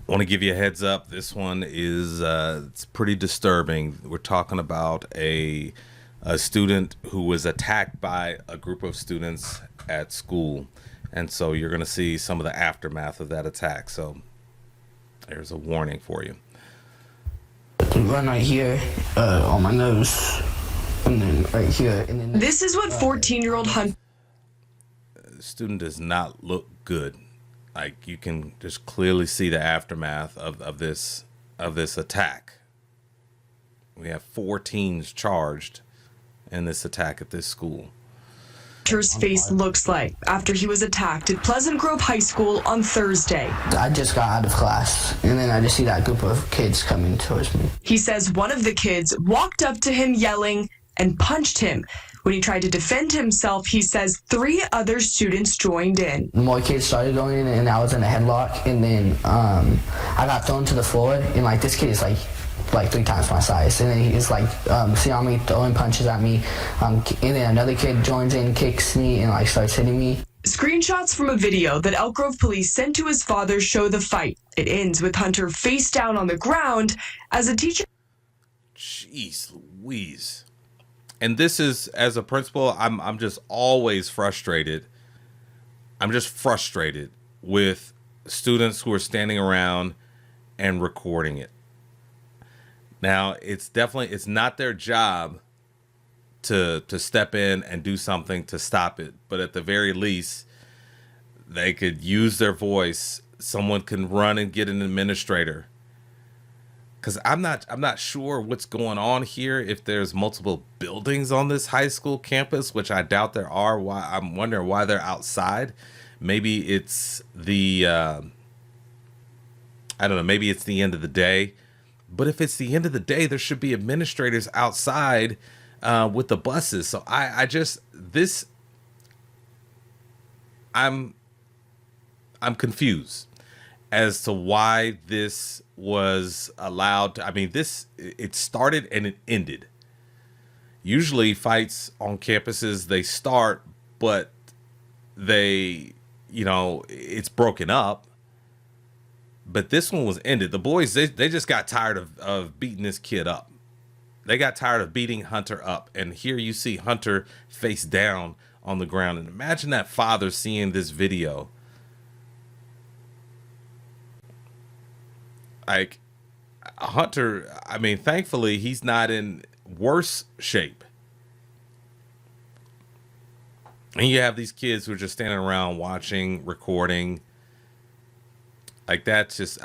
Want to give you a heads up. This one is it's pretty disturbing. We're talking about a student who was attacked by a group of students at school, and so you're going to see some of the aftermath of that attack. So there's a warning for you. Run right here on my nose, and then right here, and then this is what 14-year-old Hunter. The student does not look good. Like, you can just clearly see the aftermath of this attack. We have 4 teens charged in this attack at this school. Hunter's face looks like after he was attacked at Pleasant Grove High School on Thursday. I just got out of class, and then I just see that group of kids coming towards me. He says one of the kids walked up to him yelling and punched him. When he tried to defend himself, he says 3 other students joined in. More kids started going in, and I was in a headlock, and then I got thrown to the floor, and like this kid is like 3 times my size, and then he's like sitting on me, throwing punches at me, and then another kid joins in, kicks me, and like starts hitting me. Screenshots from a video that Elk Grove police sent to his father show the fight. It ends with Hunter face down on the ground as a teacher. Jeez Louise. And this is, as a principal, I'm just always frustrated. I'm just frustrated with students who are standing around and recording it. Now, it's not their job to step in and do something to stop it, but at the very least, they could use their voice. Someone can run and get an administrator. Because I'm not sure what's going on here, if there's multiple buildings on this high school campus, which I doubt there are. I'm wondering why they're outside. Maybe it's the I don't know, maybe it's the end of the day. But if it's the end of the day, there should be administrators outside with the buses. So I'm confused as to why this was allowed to, it started and it ended. Usually fights on campuses, they start, but it's broken up. But this one was ended. The boys, they just got tired of beating this kid up. They got tired of beating Hunter up. And here you see Hunter face down on the ground. And imagine that father seeing this video. Like, Hunter, thankfully, he's not in worse shape. And you have these kids who are just standing around watching, recording. Like, that just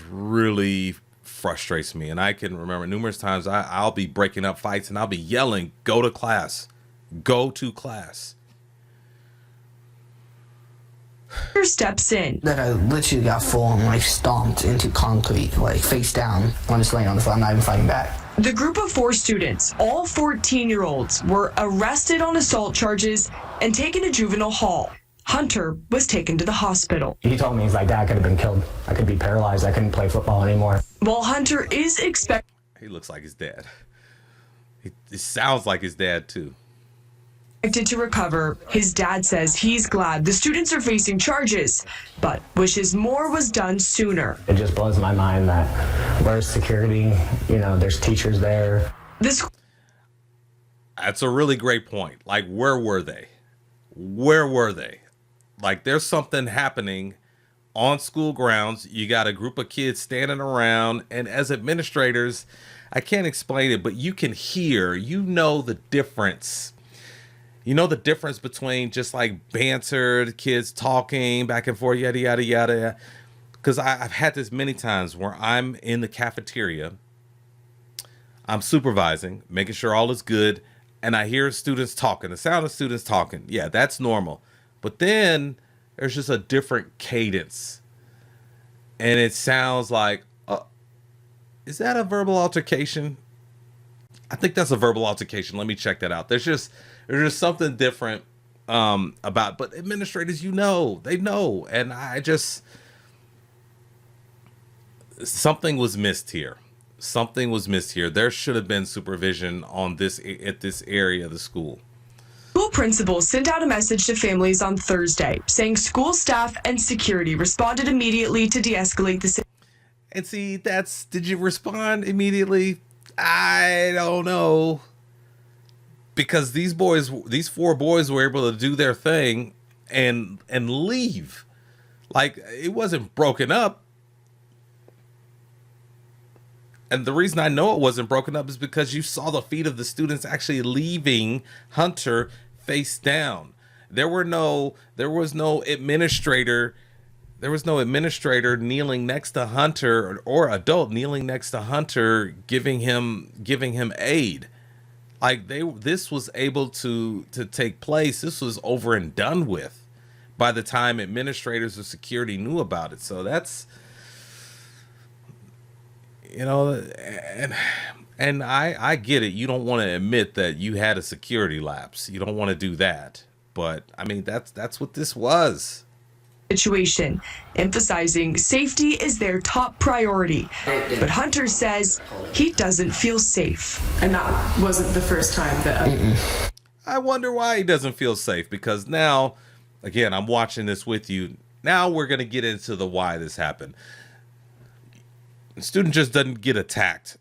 really frustrates me. And I can remember numerous times I'll be breaking up fights and I'll be yelling, go to class, go to class. Steps in. That I literally got full on stomped into concrete, face down. I'm just laying on the floor. I'm not even fighting back. The group of 4 students, all 14-year-olds, were arrested on assault charges and taken to juvenile hall. Hunter was taken to the hospital. He told me, he's like, Dad, I could have been killed. I could be paralyzed. I couldn't play football anymore. While Hunter is expected. He looks like his dad. He sounds like his dad, too. To recover, his dad says he's glad the students are facing charges, but wishes more was done sooner. It just blows my mind that where's security? There's teachers there. That's a really great point. Like, where were they? Where were they? Like, there's something happening on school grounds. You got a group of kids standing around, and as administrators, I can't explain it, but you can hear, the difference. You know the difference between just like banter, the kids talking back and forth, yada, yada, yada. Because I've had this many times where I'm in the cafeteria, I'm supervising, making sure all is good, and I hear students talking, the sound of students talking. Yeah, that's normal. But then there's just a different cadence. And it sounds like, is that a verbal altercation? I think that's a verbal altercation. Let me check that out. There's just something different about, but administrators, they know. And something was missed here. Something was missed here. There should have been supervision on this at this area of the school. School principals sent out a message to families on Thursday saying school staff and security responded immediately to de-escalate the situation. And see, did you respond immediately? I don't know. Because these four boys were able to do their thing and leave. Like, it wasn't broken up. And the reason I know it wasn't broken up is because you saw the feet of the students actually leaving Hunter face down. There was no administrator kneeling next to Hunter, or adult kneeling next to Hunter giving him aid. Like, this was able to take place. This was over and done with by the time administrators or security knew about it. So that's, and I get it. You don't want to admit that you had a security lapse. You don't want to do that. But I mean, that's what this was. Situation, emphasizing safety is their top priority. But Hunter says he doesn't feel safe. And that wasn't the first time that... I wonder why he doesn't feel safe, because now, again, I'm watching this with you. Now we're going to get into the why this happened. The student just doesn't get attacked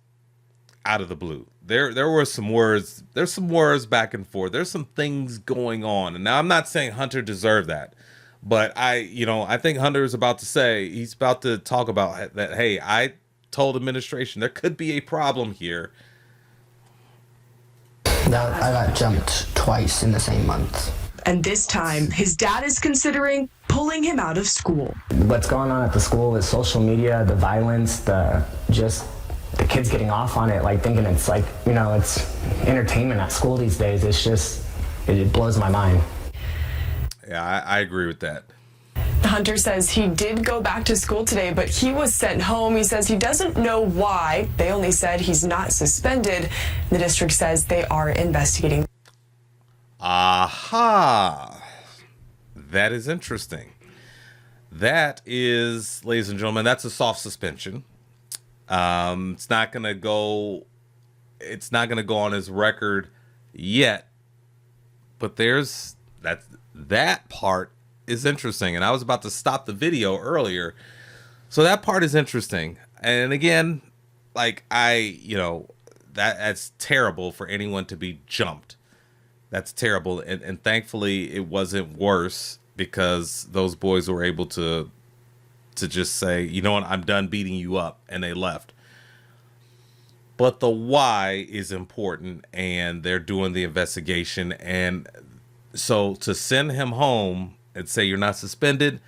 out of the blue. There were some words. There's some words back and forth. There's some things going on. And now I'm not saying Hunter deserved that. But I think Hunter is about to say, he's about to talk about that, hey, I told administration there could be a problem here. I got jumped twice in the same month. And this time, his dad is considering pulling him out of school. What's going on at the school with social media, the violence, the kids getting off on it, like thinking it's like, it's entertainment at school these days. It's just, it blows my mind. Yeah, I agree with that. Hunter says he did go back to school today, but he was sent home. He says he doesn't know why. They only said he's not suspended. The district says they are investigating. Aha. That is interesting. That is, ladies and gentlemen, that's a soft suspension. It's not going to go on his record yet, but that part is interesting. And I was about to stop the video earlier. So that part is interesting. And again, like that's terrible for anyone to be jumped. That's terrible. And thankfully it wasn't worse, because those boys were able to just say, you know what, I'm done beating you up, and they left. But the why is important, and they're doing the investigation. And so to send him home and say you're not suspended,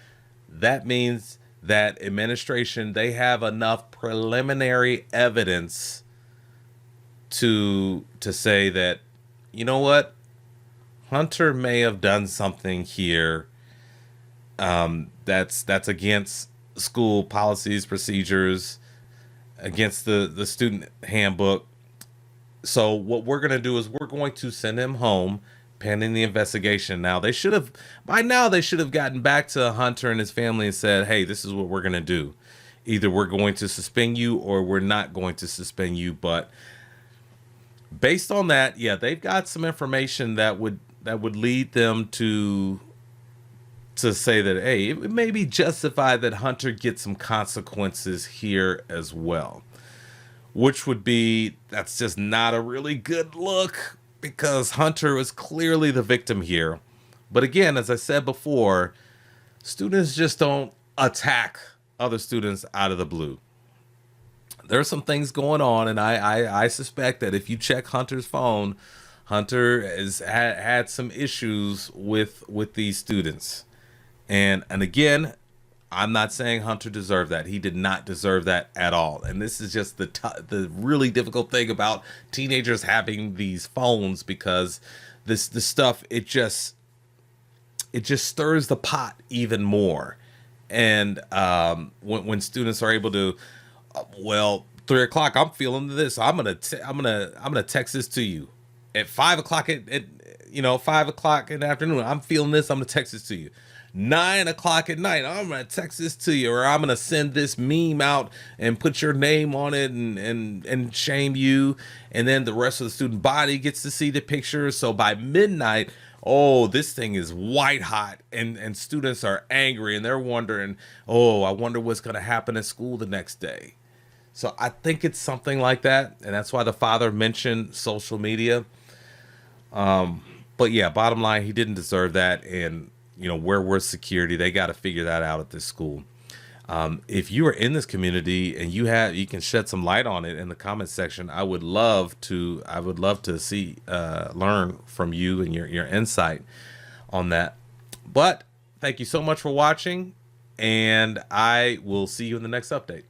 that means that administration, they have enough preliminary evidence to say that, you know what, Hunter may have done something here that's against school policies, procedures, against the student handbook. So what we're going to do is we're going to send him home pending the investigation. Now, by now they should have gotten back to Hunter and his family and said, hey, this is what we're going to do. Either we're going to suspend you or we're not going to suspend you. But based on that, yeah, they've got some information that would lead them to say that, hey, it may be justified that Hunter gets some consequences here as well, which would be, that's just not a really good look, because Hunter is clearly the victim here. But again, as I said before, students just don't attack other students out of the blue. There are some things going on, and I suspect that if you check Hunter's phone, Hunter has had some issues with these students. And again, I'm not saying Hunter deserved that. He did not deserve that at all. And this is just the really difficult thing about teenagers having these phones, because this stuff, it just stirs the pot even more. And when students are able to, 3:00, I'm feeling this. I'm gonna text this to you at 5:00 at 5:00 in the afternoon. I'm feeling this. I'm gonna text this to you. 9:00 at night, I'm gonna text this to you, or I'm gonna send this meme out and put your name on it and shame you, and then the rest of the student body gets to see the picture. So by midnight oh, this thing is white hot, and students are angry and they're wondering, oh, I wonder what's going to happen at school the next day. So I think it's something like that, and that's why the father mentioned social media. But yeah, bottom line, he didn't deserve that, and where was security? They got to figure that out at this school. If you are in this community and you can shed some light on it in the comment section, I would love to see learn from you and your insight on that. But thank you so much for watching, and I will see you in the next update.